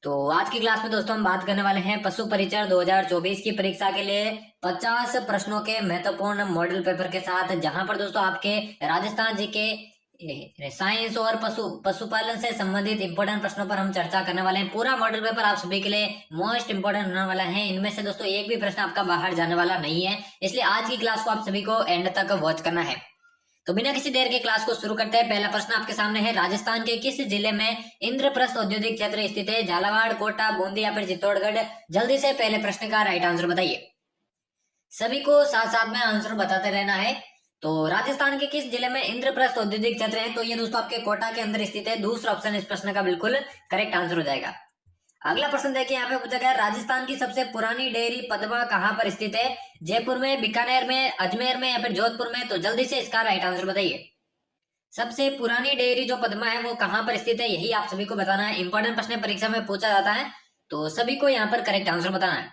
तो आज की क्लास में दोस्तों हम बात करने वाले हैं पशु परिचर 2024 की परीक्षा के लिए 50 प्रश्नों के महत्वपूर्ण मॉडल पेपर के साथ, जहां पर दोस्तों आपके राजस्थान जी के साइंस और पशुपालन से संबंधित इंपॉर्टेंट प्रश्नों पर हम चर्चा करने वाले हैं। पूरा मॉडल पेपर आप सभी के लिए मोस्ट इंपोर्टेंट होने वाला है। इनमें से दोस्तों एक भी प्रश्न आपका बाहर जाने वाला नहीं है, इसलिए आज की क्लास को आप सभी को एंड तक वॉच करना है। तो बिना किसी देर के क्लास को शुरू करते हैं। पहला प्रश्न आपके सामने है, राजस्थान के किस जिले में इंद्रप्रस्थ औद्योगिक क्षेत्र स्थित है? झालावाड़, कोटा, बूंदी या फिर चित्तौड़गढ़? जल्दी से पहले प्रश्न का राइट आंसर बताइए। सभी को साथ साथ में आंसर बताते रहना है। तो राजस्थान के किस जिले में इंद्रप्रस्थ औद्योगिक क्षेत्र है? तो ये दोस्तों आपके कोटा के अंदर स्थित है। दूसरा ऑप्शन इस प्रश्न का बिल्कुल करेक्ट आंसर हो जाएगा। अगला प्रश्न देखिए, यहाँ पे पूछा गया राजस्थान की सबसे पुरानी डेयरी पद्मा कहाँ पर स्थित है? जयपुर में, बीकानेर में, अजमेर में या फिर जोधपुर में? तो जल्दी से इसका राइट आंसर बताइए। सबसे पुरानी डेयरी जो पद्मा है वो कहाँ पर स्थित है, यही आप सभी को बताना है। इंपॉर्टेंट प्रश्न परीक्षा में पूछा जाता है, तो सभी को यहाँ पर करेक्ट आंसर बताना है।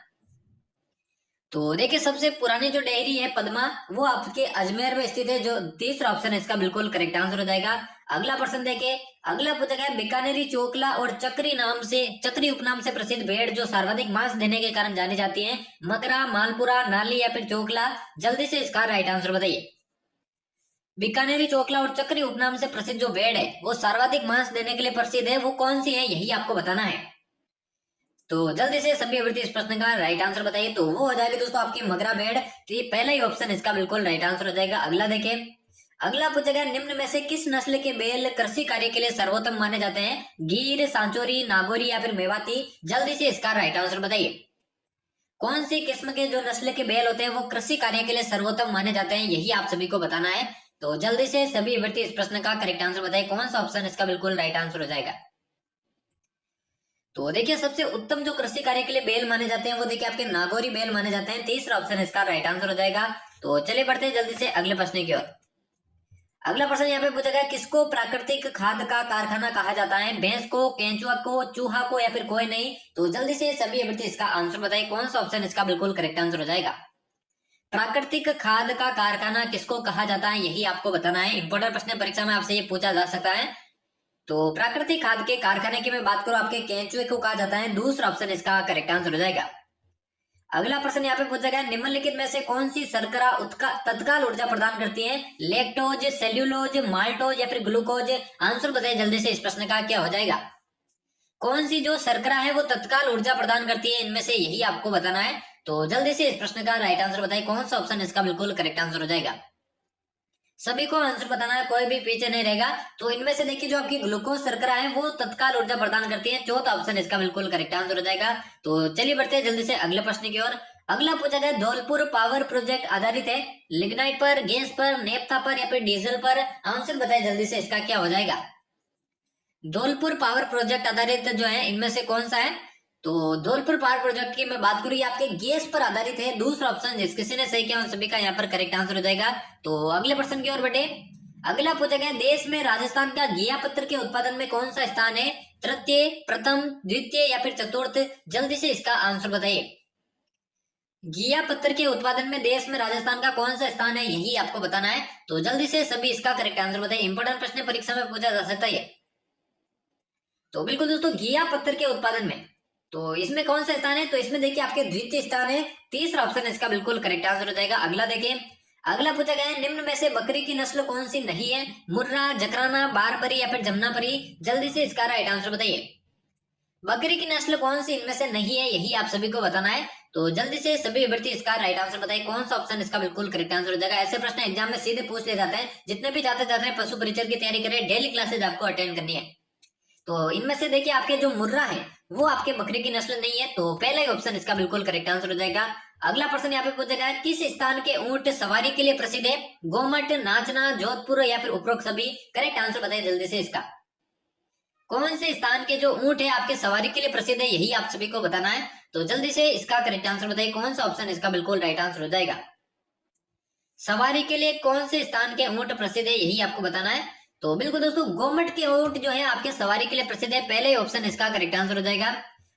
तो देखिए, सबसे पुरानी जो डेयरी है पद्मा वो आपके अजमेर में स्थित है। जो तीसरा ऑप्शन है इसका बिल्कुल करेक्ट आंसर हो जाएगा। अगला प्रश्न देखिए, अगला पूछा गया बीकानेरी चोकला और चक्री उपनाम से प्रसिद्ध भेड़ जो सर्वाधिक मांस देने के कारण जानी जाती है? मगरा, मालपुरा, नाली या फिर चोकला? जल्दी से इसका राइट आंसर बताइए। बीकानेरी चोकला और चक्री उपनाम से प्रसिद्ध जो भेड़ है वो सर्वाधिक मांस देने के लिए प्रसिद्ध है, वो कौन सी है, यही आपको बताना है। तो जल्दी से सभी अभ्यर्थी इस प्रश्न का राइट आंसर बताइए। तो वो हो जाएगी दोस्तों आपकी मगरा भेड़। तो ये पहला ही ऑप्शन इसका बिल्कुल राइट आंसर हो जाएगा। अगला देखें, अगला पूछेगा निम्न में से किस नस्ल के बैल कृषि कार्य के लिए सर्वोत्तम माने जाते हैं? गिर, सांचोरी, नागौरी या फिर मेवाती? जल्दी से इसका राइट आंसर बताइए। कौन सी किस्म के जो नस्ल के बैल होते हैं वो कृषि कार्य के लिए सर्वोत्तम माने जाते हैं, यही आप सभी को बताना है। तो जल्दी से सभी अभ्यर्थी इस प्रश्न का करेक्ट आंसर बताइए। कौन सा ऑप्शन इसका बिल्कुल राइट आंसर हो जाएगा। तो देखिए, सबसे उत्तम जो कृषि कार्य के लिए बैल माने जाते हैं वो देखिए आपके नागौरी बैल माने जाते हैं। तीसरा ऑप्शन इसका राइट आंसर हो जाएगा। तो चलिए बढ़ते हैं जल्दी से अगले प्रश्न की ओर। अगला प्रश्न यहाँ पे पूछा गया, किसको प्राकृतिक खाद का कारखाना कहा जाता है? भैंस को, केंचुआ को, चूहा को या फिर कोई नहीं? तो जल्दी से सभी अभ्यर्थी इसका आंसर बताइए। कौन सा ऑप्शन इसका बिल्कुल करेक्ट आंसर हो जाएगा। प्राकृतिक खाद का कारखाना किसको कहा जाता है, यही आपको बताना है। इंपॉर्टेंट प्रश्न परीक्षा में आपसे ये पूछा जा सकता है। तो प्राकृतिक खाद के कारखाने की मैं बात करूं, आपके केंचुए को कहा जाता है। दूसरा ऑप्शन इसका करेक्ट आंसर हो जाएगा। अगला प्रश्न यहाँ पे पूछा गया, निम्नलिखित में से कौन सी शर्करा तत्काल ऊर्जा प्रदान करती है? लैक्टोज, सेल्यूलोज, माल्टोज या फिर ग्लूकोज? आंसर बताइए जल्दी से, इस प्रश्न का क्या हो जाएगा। कौन सी जो शर्करा है वो तत्काल ऊर्जा प्रदान करती है, इनमें से यही आपको बताना है। तो जल्दी से इस प्रश्न का राइट आंसर बताइए। कौन सा ऑप्शन इसका बिल्कुल करेक्ट आंसर हो जाएगा। सभी को आंसर बताना है, कोई भी पीछे नहीं रहेगा। तो इनमें से देखिए, जो आपकी ग्लूकोज शर्करा है वो तत्काल ऊर्जा प्रदान करती है। चौथा ऑप्शन इसका बिल्कुल करेक्ट आंसर हो जाएगा। तो चलिए बढ़ते हैं जल्दी से अगले प्रश्न की ओर। अगला पूछा गया, धौलपुर पावर प्रोजेक्ट आधारित है लिग्नाइट पर, गैस पर, नेफ्था पर या फिर डीजल पर? आंसर बताए जल्दी से, इसका क्या हो जाएगा। धौलपुर पावर प्रोजेक्ट आधारित जो है इनमें से कौन सा है? तो धौलपुर पावर प्रोजेक्ट की मैं बात करूँ, ये आपके गैस पर आधारित है। दूसरा ऑप्शन जिस किसी ने सही किया उन सभी का यहाँ पर करेक्ट आंसर हो जाएगा। तो अगले प्रश्न की ओर बढ़े। अगला पूछा गया, देश में राजस्थान का घिया पत्थर के उत्पादन में कौन सा स्थान है? तृतीय, प्रथम, द्वितीय या फिर चतुर्थ? जल्दी से इसका आंसर बताइए। घिया पत्थर के उत्पादन में देश में राजस्थान का कौन सा स्थान है, यही आपको बताना है। तो जल्दी से सभी इसका करेक्ट आंसर बताइए। इंपोर्टेंट प्रश्न परीक्षा में पूछा जा सकता है। तो बिल्कुल दोस्तों, घिया पत्थर के उत्पादन में तो इसमें कौन सा स्थान है? तो इसमें देखिए आपके द्वितीय स्थान है। तीसरा ऑप्शन इसका बिल्कुल करेक्ट आंसर हो जाएगा। अगला देखिए, अगला पूछा गया है, निम्न में से बकरी की नस्ल कौन सी नहीं है? मुर्रा, जकराना, बारपरी या फिर जमुनापरी? जल्दी से इसका राइट आंसर बताइए। बकरी की नस्ल कौन सी इनमें से नहीं है, यही आप सभी को बताना है। तो जल्दी से सभी अभ्यर्थी इसका राइट आंसर बताइए। कौन सा ऑप्शन इसका बिल्कुल करेक्ट आंसर हो जाएगा। ऐसे प्रश्न एग्जाम में सीधे पूछ लिए जाते हैं। जितने भी जाते हैं पशु परिचर की तैयारी करें, डेली क्लासेज आपको अटेंड करनी है। तो इनमें से देखिए आपके जो मुर्रा है वो आपके बकरी की नस्ल नहीं है। तो पहला ही ऑप्शन इसका बिल्कुल करेक्ट आंसर हो जाएगा। अगला प्रश्न यहाँ पे पूछा गया, किस स्थान के ऊंट सवारी के लिए प्रसिद्ध है? गोमट, नाचना, जोधपुर या फिर उपरोक्त सभी? करेक्ट आंसर बताइए जल्दी से इसका। कौन से स्थान के जो ऊंट है आपके सवारी के लिए प्रसिद्ध है, यही आप सभी को बताना है। तो जल्दी से इसका करेक्ट आंसर बताइए। कौन सा ऑप्शन इसका बिल्कुल राइट आंसर हो जाएगा। सवारी के लिए कौन से स्थान के ऊंट प्रसिद्ध है, यही आपको बताना है। तो बिल्कुल दोस्तों, गोमट के ऊंट जो है आपके सवारी के लिए प्रसिद्ध है। पहले ऑप्शन इसका करेक्ट आंसर हो जाएगा।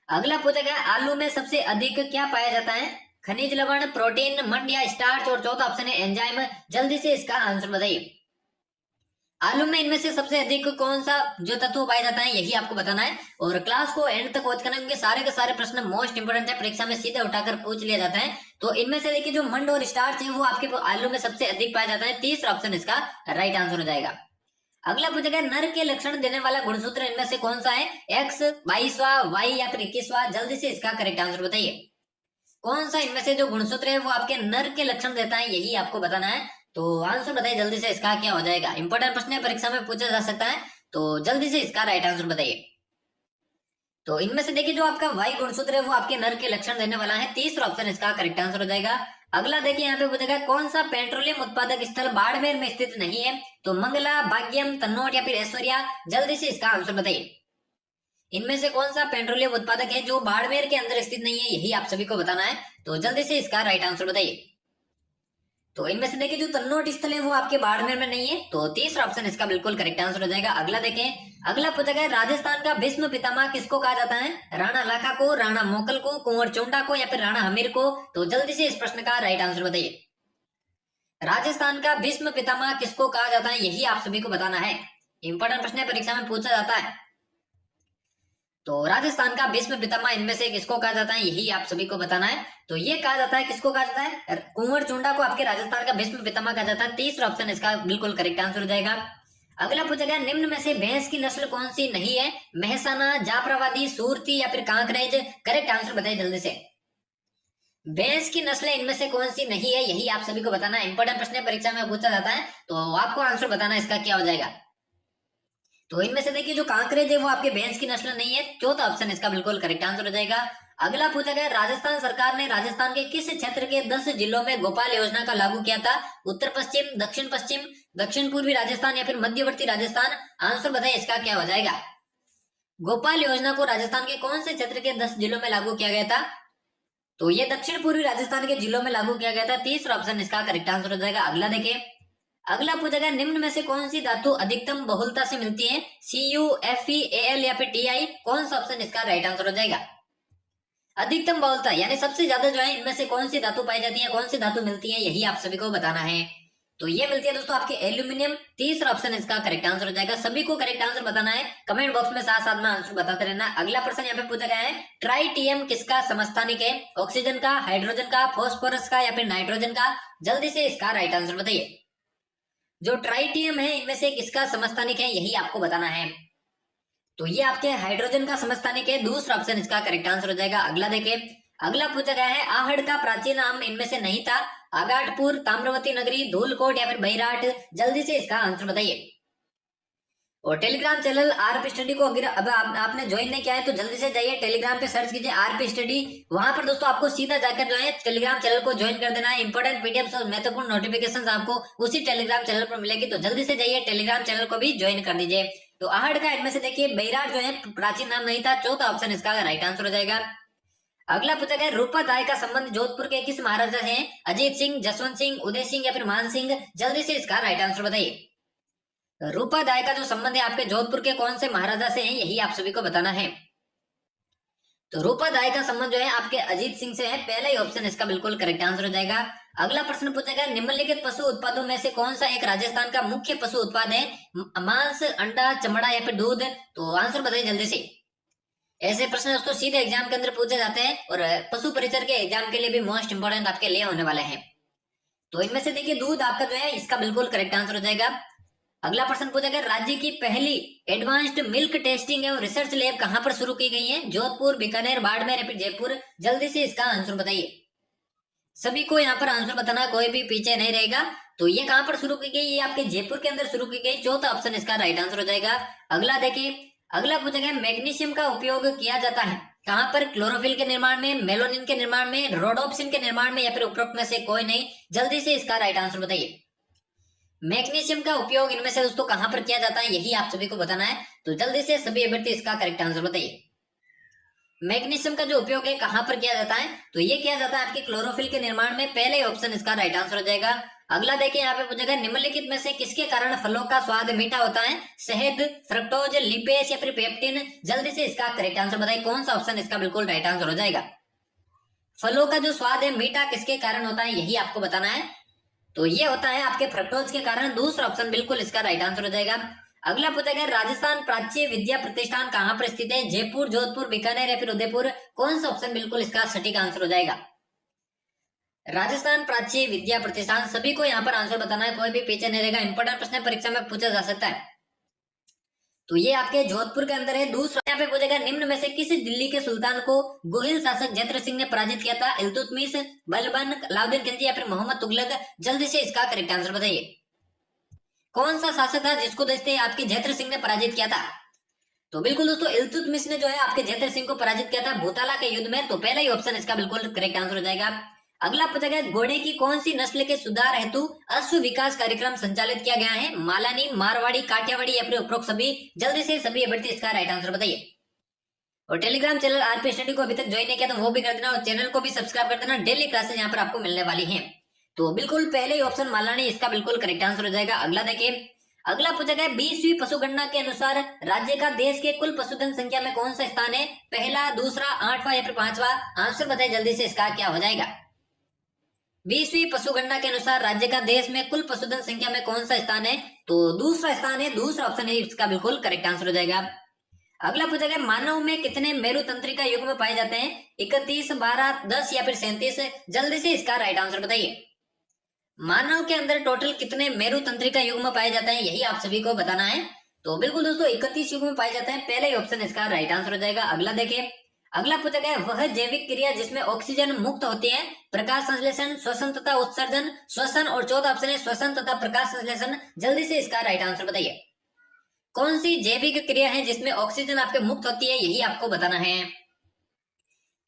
अगला पूछा गया, आलू में सबसे अधिक क्या पाया जाता है? खनिज लवण, प्रोटीन, मंड या स्टार्च? और चौथा ऑप्शन है एंजाइम। जल्दी से इसका आंसर बताइए। आलू में इनमें से सबसे अधिक कौन सा जो तत्व पाया जाता है, यही आपको बताना है। और क्लास को एंड तक वॉच करना, क्योंकि सारे के सारे प्रश्न मोस्ट इंपोर्टेंट है, परीक्षा में सीधे उठाकर पूछ लिया जाता है। तो इनमें से देखिए जो मंड और स्टार्च है वो आपके आलू में सबसे अधिक पाया जाता है। तीसरा ऑप्शन इसका राइट आंसर हो जाएगा। अगला पूछा गया नर के लक्षण देने वाला गुणसूत्र इनमें से कौन सा है, एक्स, 22वां, वाई या फिर 21वां। जल्दी से इसका करेक्ट आंसर बताइए। कौन सा इनमें से जो गुणसूत्र है वो आपके नर के लक्षण देता है, यही आपको बताना है। तो आंसर बताइए जल्दी से, इसका क्या हो जाएगा। इंपॉर्टेंट प्रश्न है, परीक्षा में पूछा जा सकता है, तो जल्दी से इसका राइट आंसर बताइए। तो इनमें से देखिए जो आपका वाई गुणसूत्र है वो आपके नर के लक्षण देने वाला है। तीसरा ऑप्शन इसका करेक्ट आंसर हो जाएगा। अगला देखिए यहाँ पे पूछेगा कौन सा पेट्रोलियम उत्पादक स्थल बाड़मेर में स्थित नहीं है, तो मंगला, भाग्यम, तन्नौट या फिर ऐश्वर्या। जल्दी से इसका आंसर बताइए। इनमें से कौन सा पेट्रोलियम उत्पादक है जो बाड़मेर के अंदर स्थित नहीं है, यही आप सभी को बताना है। तो जल्दी से इसका राइट आंसर बताइए। तो इनमें से देखिए जो तन्नौट स्थल है वो आपके बाड़मेर में नहीं है, तो तीसरा ऑप्शन इसका बिल्कुल करेक्ट आंसर हो जाएगा। अगला देखें, अगला पूछा गया राजस्थान का भीष्म पितामह किसको कहा जाता है, राणा लाखा को, राणा मोकल को, कुंवर चोंडा को या फिर राणा हमीर को। तो जल्दी से इस प्रश्न का राइट आंसर बताइए। राजस्थान का भीष्म पितामह किसको कहा जाता है, यही आप सभी को बताना है। इंपॉर्टेंट प्रश्न है, परीक्षा में पूछा जाता है। तो राजस्थान का भीष्म पितामह इनमें से किसको कहा जाता है, यही आप सभी को बताना है। तो ये कहा जाता है, किसको कहा जाता है, कुंवर चोंडा को आपके राजस्थान का भीष्म पितामह कहा जाता है। तीसरा ऑप्शन इसका बिल्कुल करेक्ट आंसर हो जाएगा। अगला पूछा गया निम्न में से भैंस की नस्ल कौन सी नहीं है, मेहसाना, जाफराबादी, सूरती या फिर कांकरेज। करेक्ट आंसर बताइए जल्दी से। भैंस की नस्ल इनमें से कौन सी नहीं है, यही आप सभी को बताना है। इंपॉर्टेंट प्रश्न परीक्षा में पूछा जाता है, तो आपको आंसर बताना है इसका क्या हो जाएगा। तो इनमें से देखिए जो कांकरेज है वो आपके भैंस की नस्ल नहीं है। चौथा ऑप्शन इसका बिल्कुल करेक्ट आंसर हो जाएगा। अगला पूछा गया राजस्थान सरकार ने राजस्थान के किस क्षेत्र के 10 जिलों में गोपाल योजना का लागू किया था, उत्तर पश्चिम, दक्षिण पश्चिम, दक्षिण पूर्वी राजस्थान या फिर मध्यवर्ती राजस्थान। आंसर बताइए इसका क्या हो जाएगा। गोपाल योजना को राजस्थान के कौन से क्षेत्र के 10 जिलों में लागू किया गया था, तो ये दक्षिण पूर्वी राजस्थान के जिलों में लागू किया गया था। तीसरा ऑप्शन इसका करेक्ट आंसर हो जाएगा। अगला देखिए, अगला पूछा गया निम्न में से कौन सी धातु अधिकतम बहुलता से मिलती है, Cu, Fe, Al या फिर Ti। कौन सा ऑप्शन इसका राइट आंसर हो जाएगा। अधिकतम बहुलता यानी सबसे ज्यादा जो है इनमें से कौन सी धातु पाई जाती है, कौन सी धातु मिलती है, यही आप सभी को बताना है। तो ये मिलती है दोस्तों आपके एल्यूमिनियम। तीसरा ऑप्शन इसका करेक्ट आंसर हो जाएगा। सभी को करेक्ट आंसर बताना है, कमेंट बॉक्स में साथ साथ में आंसर बताते रहना। अगला प्रश्न यहाँ पे पूछा गया है ट्राइटियम किसका समस्थानिक है, ऑक्सीजन का, हाइड्रोजन का, फास्फोरस का या फिर नाइट्रोजन का। जल्दी से इसका राइट आंसर बताइए। जो ट्राइटियम है इनमें से किसका समस्थानिक है, यही आपको बताना है। तो ये आपके हाइड्रोजन का समस्थानिक है। दूसरा ऑप्शन इसका करेक्ट आंसर हो जाएगा। अगला देखिए, अगला पूछा गया है आहड़ का प्राचीन नाम इनमें से नहीं था, आगाटपुर, ताम्रवती नगरी, धूलकोट या फिर बैराट। जल्दी से इसका आंसर बताइए। और टेलीग्राम चैनल आरपी स्टडी को अगर अब आपने ज्वाइन नहीं किया है तो जल्दी से जाइए टेलीग्राम पे सर्च कीजिए आरपी स्टडी। वहां पर दोस्तों आपको सीधा जाकर जो है टेलीग्राम चैनल को ज्वाइन कर देना है। इंपॉर्टेंट पीडीएफ और महत्वपूर्ण नोटिफिकेशन आपको उसी टेलीग्राम चैनल पर मिलेगी, तो जल्दी से जाइए टेलीग्राम चैनल को भी ज्वाइन कर दीजिए। तो आहड़ का इनमें से देखिए बैराट जो है प्राचीन नाम नहीं था। चौथा ऑप्शन इसका राइट आंसर हो जाएगा। अगला पूछा गया रूपादाय का संबंध जोधपुर के किस महाराजा से है, अजीत सिंह, जसवंत सिंह, उदय सिंह या फिर मान सिंह। जल्दी से इसका राइट आंसर बताइए। रूपादाय का जो संबंध है आपके जोधपुर के कौन से महाराजा से है, यही आप सभी को बताना है। तो रूपादाय का संबंध जो है आपके अजीत सिंह से है। पहला ही ऑप्शन इसका बिल्कुल करेक्ट आंसर हो जाएगा। अगला प्रश्न पूछेगा निम्नलिखित पशु उत्पादों में से कौन सा एक राजस्थान का मुख्य पशु उत्पाद है, मांस, अंडा, चमड़ा या फिर दूध। तो आंसर बताइए जल्दी से। ऐसे प्रश्न दोस्तों सीधे एग्जाम के अंदर पूछे जाते हैं और पशु परिचर के एग्जाम के लिए भी मोस्ट इंपोर्टेंट आपके लिए होने वाले हैं। तो इनमें से देखिए दूध आपका जो है इसका बिल्कुल करेक्ट आंसर हो जाएगा। अगला प्रश्न पूछा गया राज्य की पहली एडवांस्ड मिल्क टेस्टिंग एवं रिसर्च लैब कहां पर शुरू की गई है, जोधपुर, बीकानेर, बाड़मेर या फिर जयपुर। जल्दी से इसका आंसर बताइए। सभी को यहाँ पर आंसर बताना, कोई भी पीछे नहीं रहेगा। तो ये कहां पर शुरू की गई, ये आपके जयपुर के अंदर शुरू की गई। चौथा ऑप्शन इसका राइट आंसर हो जाएगा। अगला देखिए, अगला पूछा गया मैग्नीशियम का उपयोग किया जाता है कहां पर, क्लोरोफिल के निर्माण में, मेलोनिन के निर्माण में, रोडोप्सिन के निर्माण में या फिर उपरोक्त में से कोई नहीं। जल्दी से इसका राइट आंसर बताइए। मैग्नीशियम का उपयोग इनमें से दोस्तों कहां पर किया जाता है, यही आप सभी को बताना है। तो जल्दी से सभी अभ्यर्थी इसका करेक्ट आंसर बताइए। मैग्नीशियम का जो उपयोग है कहां पर किया जाता है, तो ये किया जाता है आपके क्लोरोफिल के निर्माण में। पहले ऑप्शन इसका राइट आंसर हो जाएगा। अगला देखिए यहाँ पे पूछेगा निम्नलिखित में से किसके कारण फलों का स्वाद मीठा होता है, शहद, फ्रक्टोज, लिपेस या फिर पेप्टिन। जल्दी से इसका करेक्ट आंसर बताइए। कौन सा ऑप्शन इसका बिल्कुल राइट आंसर हो जाएगा। फलों का जो स्वाद है मीठा किसके कारण होता है, यही आपको बताना है। तो ये होता है आपके फ्रक्टोज के कारण, दूसरा ऑप्शन बिल्कुल इसका राइट आंसर हो जाएगा। अगला पूछा गया राजस्थान प्राच्य विद्या प्रतिष्ठान कहाँ पर स्थित है? जयपुर, जोधपुर, बीकानेर या फिर उदयपुर? कौन सा ऑप्शन बिल्कुल इसका सटीक आंसर हो जाएगा? राजस्थान प्राच्य विद्या प्रतिष्ठान, सभी को यहाँ पर आंसर बताना है, कोई भी पीछे नहीं रहेगा। इंपॉर्टेंट प्रश्न परीक्षा में पूछा जा सकता है। तो ये आपके जोधपुर के अंदर है। दूसरा यहाँ पे पूछेगा निम्न में से किस दिल्ली के सुल्तान को गोहिल शासक जैत्र सिंह ने पराजित किया था? इल्तुतमिश, बलबन, अलाउद्दीन खिलजी या फिर मोहम्मद तुगलक? जल्दी से इसका करेक्ट आंसर बताइए। कौन सा शासक था जिसको दोस्तों आपके जैत्र सिंह ने पराजित किया था? तो बिल्कुल दोस्तों इल्तुतमिश ने जो है आपके जैत्र सिंह को पराजित किया था भूताला के युद्ध में। तो पहला ही ऑप्शन इसका बिल्कुल करेक्ट आंसर हो जाएगा। अगला पूछा गया घोड़े की कौन सी नस्ल के सुधार हेतु अश्व विकास कार्यक्रम संचालित किया गया है? मालानी, मारवाड़ी, काठियावाड़ी या फिर उपरोक्त सभी? जल्दी से सभी अभ्यर्थी इसका राइट आंसर बताइए। और टेलीग्राम चैनल आरपी स्टडी को अभी तक ज्वाइन नहीं किया तो वो भी कर देना और चैनल को भी सब्सक्राइब कर देना। डेली क्लासेस यहाँ पर आपको मिलने वाली है। तो बिल्कुल पहले ही ऑप्शन मालानी इसका बिल्कुल करेक्ट आंसर हो जाएगा। अगला देखिए, अगला पूछा गया 20वीं पशुगणना के अनुसार राज्य का देश के कुल पशुधन संख्या में कौन सा स्थान है? पहला, दूसरा, 8वां या फिर 5वां? आंसर बताइए जल्दी से इसका क्या हो जाएगा। 20वीं पशुगणना के अनुसार राज्य का देश में कुल पशुधन संख्या में कौन सा स्थान है? तो दूसरा स्थान है, दूसरा ऑप्शन है इसका बिल्कुल करेक्ट आंसर हो जाएगा। अगला पूछा गया मानव में कितने मेरु तंत्रिका युग्म पाए जाते हैं? 31, 12, 10 या फिर 37? जल्दी से इसका राइट आंसर बताइए। मानव के अंदर टोटल कितने मेरु तंत्रिका युग्म पाए जाते हैं, यही आप सभी को बताना है। तो बिल्कुल दोस्तों 31 युग्म पाए जाते हैं, पहला ही ऑप्शन इसका राइट आंसर हो जाएगा। अगला देखिए, अगला पूछा गया वह जैविक क्रिया जिसमें ऑक्सीजन मुक्त होती है? प्रकाश संश्लेषण, श्वसन तथा उत्सर्जन, श्वसन और चौथा ऑप्शन है श्वसन तथा प्रकाश संश्लेषण। जल्दी से इसका राइट आंसर बताइए। कौन सी जैविक क्रिया है जिसमें ऑक्सीजन आपके मुक्त होती है, यही आपको बताना है।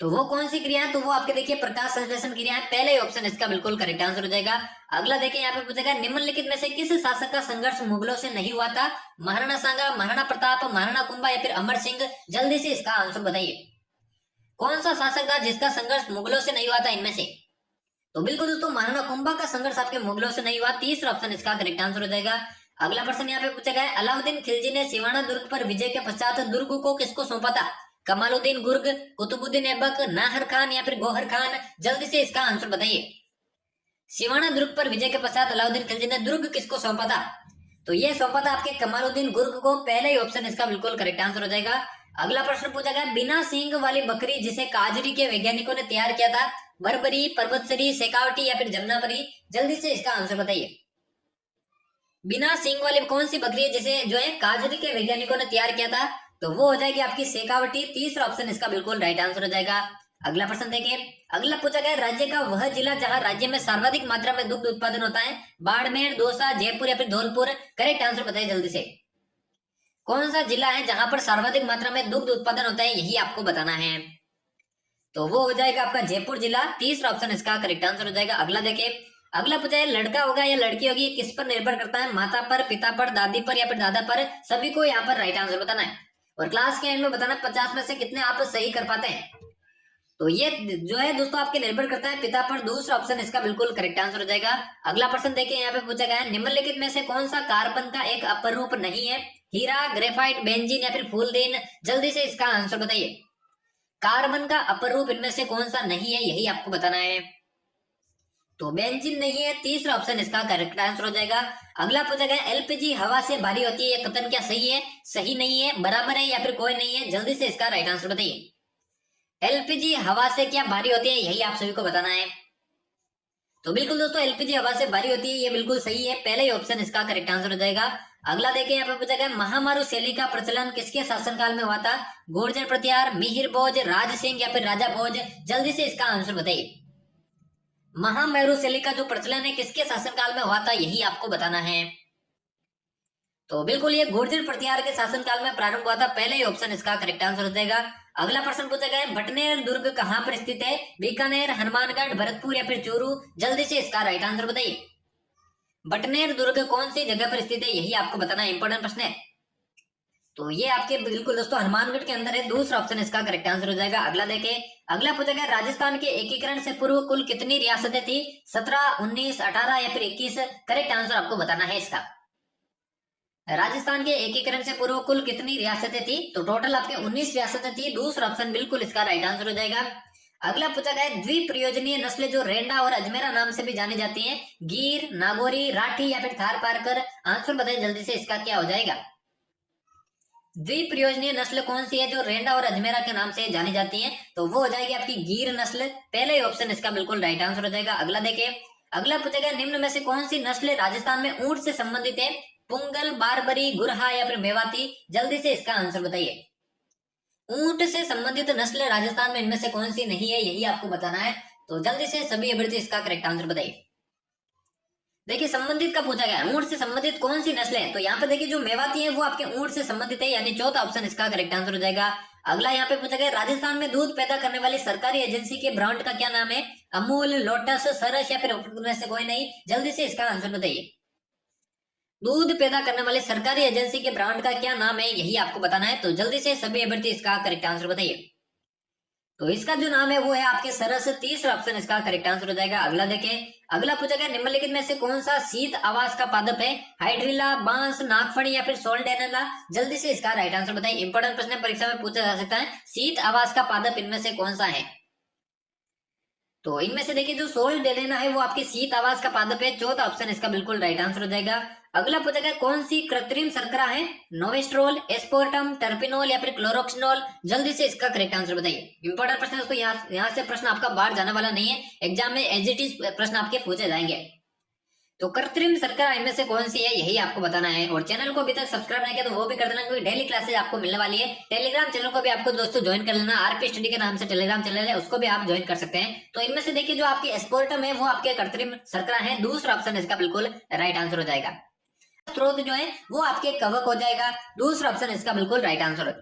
तो वो कौन सी क्रिया है? तो वो आपके देखिए प्रकाश संश्लेषण क्रिया है, पहले ही ऑप्शन इसका बिल्कुल करेक्ट आंसर हो जाएगा। अगला देखिए यहाँ पे पूछेगा निम्नलिखित में से किस शासक का संघर्ष मुगलों से नहीं हुआ था? महाराणा सांगा, महाराणा प्रताप, महाराणा कुंभा या फिर अमर सिंह? जल्दी से इसका आंसर बताइए। कौन सा शासक था जिसका संघर्ष मुगलों से नहीं हुआ था इनमें से? तो बिल्कुल दोस्तों महाराणा कुंभा का संघर्ष आपके मुगलों से नहीं हुआ, तीसरा ऑप्शन इसका करेक्ट आंसर हो जाएगा। अगला प्रश्न यहाँ पे पूछा गया अलाउद्दीन खिलजी ने सिवाना दुर्ग पर विजय के पश्चात दुर्ग को किसको सौंपा था? कमालुद्दीन गुर्ग, कुतुबुद्दीन ऐबक, नाहर खान या फिर गौहर खान? जल्दी से इसका आंसर बताइए। सिवाना दुर्ग पर विजय के पश्चात अलाउद्दीन खिलजी ने दुर्ग किसको सौंपा था? तो ये सौंपा था आपके कमालुद्दीन गुर्ग को, पहला ही ऑप्शन इसका बिल्कुल करेक्ट आंसर हो जाएगा। अगला प्रश्न पूछा गया बिना सींग वाली बकरी जिसे काजरी के वैज्ञानिकों ने तैयार किया था? बर्बरी, पर्वतसरी, शेखावटी या फिर जमुनापरी? जल्दी से इसका आंसर बताइए। बिना सींग वाली कौन सी बकरी है जिसे जो है काजरी के वैज्ञानिकों ने तैयार किया था? तो वो हो जाएगी आपकी शेखावटी, तीसरा ऑप्शन इसका बिल्कुल राइट आंसर हो जाएगा। अगला प्रश्न देखिए, अगला पूछा गया राज्य का वह जिला जहां राज्य में सर्वाधिक मात्रा में दुग्ध उत्पादन होता है? बाड़मेर, दौसा, जयपुर या फिर धौलपुर? करेक्ट आंसर बताइए जल्दी से। कौन सा जिला है जहां पर सर्वाधिक मात्रा में दुग्ध उत्पादन होता है, यही आपको बताना है। तो वो हो जाएगा आपका जयपुर जिला, तीसरा ऑप्शन इसका करेक्ट आंसर हो जाएगा। अगला देखिए, अगला पूछा है लड़का होगा या लड़की होगी किस पर निर्भर करता है? माता पर, पिता पर, दादी पर या फिर दादा पर? सभी को यहाँ पर राइट आंसर बताना है और क्लास के एंड में बताना 50 में से कितने आप सही कर पाते हैं। तो ये जो है दोस्तों आपके निर्भर करता है पिता पर, दूसरा ऑप्शन इसका बिल्कुल करेक्ट आंसर हो जाएगा। अगला प्रश्न देखिए यहाँ पे पूछा गया है निम्नलिखित में से कौन सा कार्बन का एक अपर रूप नहीं है? हीरा, ग्रेफाइट, बेंजीन या फिर फूलदेन? जल्दी से इसका आंसर बताइए। कार्बन का अपर रूप इनमें से कौन सा नहीं है, यही आपको बताना है। तो बेंजीन नहीं है, तीसरा ऑप्शन इसका करेक्ट आंसर हो जाएगा। अगला पूछा गया एलपीजी हवा से भारी होती है, यह कथन क्या सही है, सही नहीं है, बराबर है या फिर कोई नहीं है? जल्दी से इसका राइट आंसर बताइए। एलपीजी हवा से क्या भारी होती है, यही आप सभी को बताना है। तो बिल्कुल दोस्तों एलपीजी हवा से भारी होती है, ये बिल्कुल सही है, पहले ही ऑप्शन इसका करेक्ट आंसर हो जाएगा। अगला देखिए यहाँ पे पूछा गया महामारू शैली का प्रचलन किसके शासनकाल में हुआ था? गुर्जर प्रतिहार, मिहिर भोज, राज सिंह या फिर राजा भोज? जल्दी से इसका आंसर बताइए। महामेरु शैली का जो प्रचलन है किसके शासनकाल में हुआ था, यही आपको बताना है। तो बिल्कुल ये गुर्जर प्रतिहार के शासनकाल में प्रारंभ हुआ था, पहले ही ऑप्शन इसका करेक्ट आंसर हो जाएगा। अगला प्रश्न पूछा गया भटनेर दुर्ग कहाँ पर स्थित है? बीकानेर, हनुमानगढ़, भरतपुर या फिर चूरू? जल्दी से इसका राइट आंसर बताइए। भटनेर दुर्ग कौन सी जगह पर स्थित है, यही आपको बताना है, इंपॉर्टेंट प्रश्न है। तो ये आपके बिल्कुल दोस्तों हनुमानगढ़ के अंदर है, दूसरा ऑप्शन इसका करेक्ट आंसर हो जाएगा। अगला देखें, अगला पूछा गया राजस्थान के एकीकरण से पूर्व कुल कितनी रियासतें थी? 17, 19, 18 या फिर 21? करेक्ट आंसर आपको बताना है इसका। राजस्थान के एकीकरण से पूर्व कुल कितनी रियासतें थी? तो टोटल आपके 19 रियासतें थी, दूसरा ऑप्शन बिल्कुल इसका राइट आंसर हो जाएगा। अगला पूछा गया है द्विप्रयोजनीय नस्लें जो रेंडा और अजमेरा नाम से भी जानी जाती हैं, गिर, नागौरी, राठी या फिर थार पारकर। आंसर बताइए जल्दी से, इसका क्या हो जाएगा। द्विप्रयोजनीय नस्ल कौन सी है जो रेंडा और अजमेरा के नाम से जानी जाती है, तो वो हो जाएगी आपकी गिर नस्ल। पहला ही ऑप्शन इसका बिल्कुल राइट आंसर हो जाएगा। अगला देखिए, अगला पूछेगा निम्न में से कौन सी नस्ल राजस्थान में ऊंट से संबंधित है, पुंगल, बारबरी, गुरहा या फिर मेवाती। जल्दी से इसका आंसर बताइए। ऊंट से संबंधित नस्ल राजस्थान में इनमें से कौन सी नहीं है, यही आपको बताना है। तो जल्दी से सभी अभ्यर्थी इसका करेक्ट आंसर बताइए। देखिए संबंधित का पूछा गया, ऊंट से संबंधित कौन सी नस्लें हैं, तो यहाँ पे देखिए जो मेवाती है वो आपके ऊंट से संबंधित है, यानी चौथा ऑप्शन इसका करेक्ट आंसर हो जाएगा। अगला यहाँ पे पूछा गया राजस्थान में दूध पैदा करने वाली सरकारी एजेंसी के ब्रांड का क्या नाम है, अमूल, लोटस, सरस या फिर उनमें से कोई नहीं। जल्दी से इसका आंसर बताइए। दूध पैदा करने वाली सरकारी एजेंसी के ब्रांड का क्या नाम है, यही आपको बताना है। तो जल्दी से सभी अभ्यर्थी इसका करेक्ट आंसर बताइए। तो इसका जो नाम है वो है आपके सरस। तीसरा ऑप्शन इसका करेक्ट आंसर हो जाएगा। अगला देखें, अगला पूछा गया निम्नलिखित में से कौन सा शीत आवास का पादप है, हाइड्रिला, बांस, नागफनी या फिर सोल्डेनला। जल्दी से इसका राइट आंसर बताइए। इंपॉर्टेंट प्रश्न परीक्षा में पूछा जा सकता है, शीत आवास का पादप इनमें से कौन सा है। तो इनमें से देखिए जो सोल्डेनला है वो आपके शीत आवास का पादप है। चौथा ऑप्शन इसका बिल्कुल राइट आंसर हो जाएगा। अगला पूछा गया कौन सी कृत्रिम शर्करा है, नोवेस्ट्रोल, एस्पोर्टम, टर्पिनोल या फिर क्लोरोक्सिनोल। जल्दी से इसका करेक्ट आंसर बताइए। इंपॉर्टेंट प्रश्न है दोस्तों, यहाँ से प्रश्न आपका बाहर जाने वाला नहीं है, एग्जाम में एज इट इज प्रश्न आपके पूछे जाएंगे। तो कृत्रिम शर्करा इनमें से कौन सी है, यही आपको बताना है। और चैनल को अभी तक सब्सक्राइब नहीं किया तो वो भी कर देना, क्योंकि डेली क्लासेज आपको मिलने वाली है। टेलीग्राम चैनल को भी आपको दोस्तों ज्वाइन कर लेना, आरपी स्टडी के नाम से टेलीग्राम चैनल है, उसको भी आप ज्वाइन कर सकते हैं। तो इनमें से देखिए जो आपकी एस्पोर्टम है वो आपके कृत्रिम शर्करा है। दूसरा ऑप्शन इसका बिल्कुल राइट आंसर हो जाएगा। स्रोत जो है वो आपके कवक हो जाएगा। दूसरा ऑप्शन इसका बिल्कुल राइट आंसर।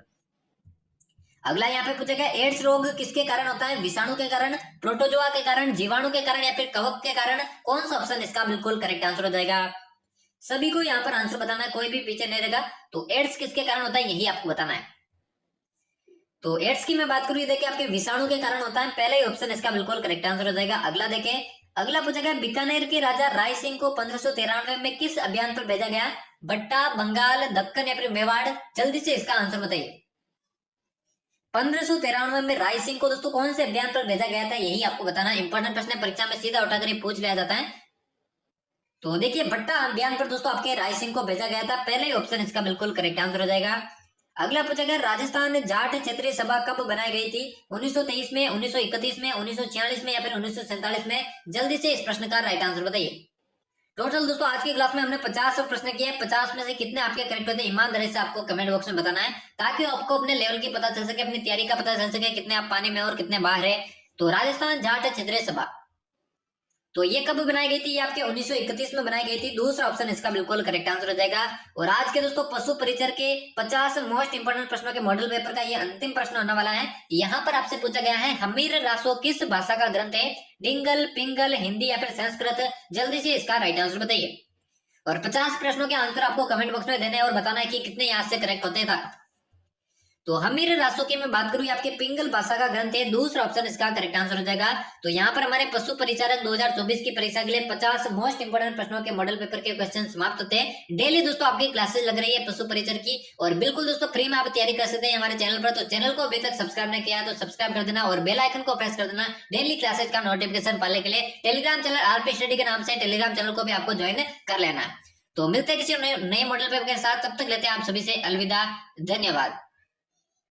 अगला यहाँ पे पूछेगा एड्स रोग किसके कारण होता है, विषाणु के कारण, प्रोटोजोआ के कारण, जीवाणु के कारण या फिर कवक के कारण। कौन सा ऑप्शन इसका बिल्कुल करेक्ट आंसर हो जाएगा। सभी को यहाँ पर आंसर बताना है, कोई भी पीछे नहीं रहेगा। तो एड्स किसके कारण होता है, यही आपको बताना है। तो एड्स की मैं बात करूँ, देखिए आपके विषाणु के कारण होता है। पहले ही ऑप्शन इसका बिल्कुल करेक्ट आंसर हो जाएगा। अगला देखें, अगला पूछा गया बीकानेर के राजा राय सिंह को 1593 में किस अभियान पर भेजा गया, भट्टा, बंगाल, दक्कन या फिर मेवाड़। जल्दी से इसका आंसर बताइए। 1593 में राय सिंह को दोस्तों कौन से अभियान पर भेजा गया था, यही आपको बताना। इंपॉर्टेंट प्रश्न परीक्षा में सीधा उठाकर ही पूछ लिया जाता है। तो देखिए भट्टा अभियान पर दोस्तों आपके राय सिंह को भेजा गया था। पहले ही ऑप्शन इसका बिल्कुल करेक्ट आंसर हो जाएगा। अगला पूछा गया राजस्थान जाट क्षेत्रीय सभा कब बनाई गई थी, 1923 में, 1931 में, 1946 में या फिर 1947 में। जल्दी से इस प्रश्न का राइट आंसर बताइए। टोटल दोस्तों आज की क्लास में हमने 50 प्रश्न किए। 50 में से कितने आपके करेक्ट होते हैं, ईमानदारी से आपको कमेंट बॉक्स में बताना है, ताकि आपको अपने लेवल की पता चल सके, अपनी तैयारी का पता चल सके, कितने आप पानी में और कितने बाहर है। तो राजस्थान जाट क्षेत्रीय सभा, तो ये कब बनाई गई थी, ये आपके 1931 में बनाई गई थी। दूसरा ऑप्शन इसका बिल्कुल करेक्ट आंसर हो जाएगा। और आज के दोस्तों पशु परिचर के 50 मोस्ट इंपोर्टेंट प्रश्नों के मॉडल पेपर का ये अंतिम प्रश्न होने वाला है। यहाँ पर आपसे पूछा गया है हमीर रासो किस भाषा का ग्रंथ है, डिंगल, पिंगल, हिंदी या फिर संस्कृत। जल्दी से इसका राइट आंसर बताइए। और 50 प्रश्नों के आंसर आपको कमेंट बॉक्स में देने हैं और बताना है कि कितने यहाँ से करेक्ट होते हैं। तो हमीर रासो की मैं बात करूं, आपके पिंगल भाषा का ग्रंथ है। दूसरा ऑप्शन इसका करेक्ट आंसर हो जाएगा। तो यहाँ पर हमारे पशु परिचारक 2024 की परीक्षा के लिए 50 मोस्ट इंपोर्टेंट प्रश्नों के मॉडल पेपर के क्वेश्चन समाप्त होते हैं। डेली दोस्तों आपकी क्लासेस लग रही है पशु परिचर की, और बिल्कुल दोस्तों फ्री में आप तैयारी कर सकते हैं हमारे चैनल पर। तो चैनल को अभी तक सब्सक्राइब नहीं किया तो सब्सक्राइब कर देना और बेल आइकन को प्रेस कर देना डेली क्लासेज का नोटिफिकेशन पाने के लिए। टेलीग्राम चैनल आरपी स्टडी के नाम से टेलीग्राम चैनल को भी आपको ज्वाइन कर लेना। तो मिलते हैं किसी नए मॉडल पेपर के साथ, तब तक लेते हैं आप सभी से अलविदा, धन्यवाद।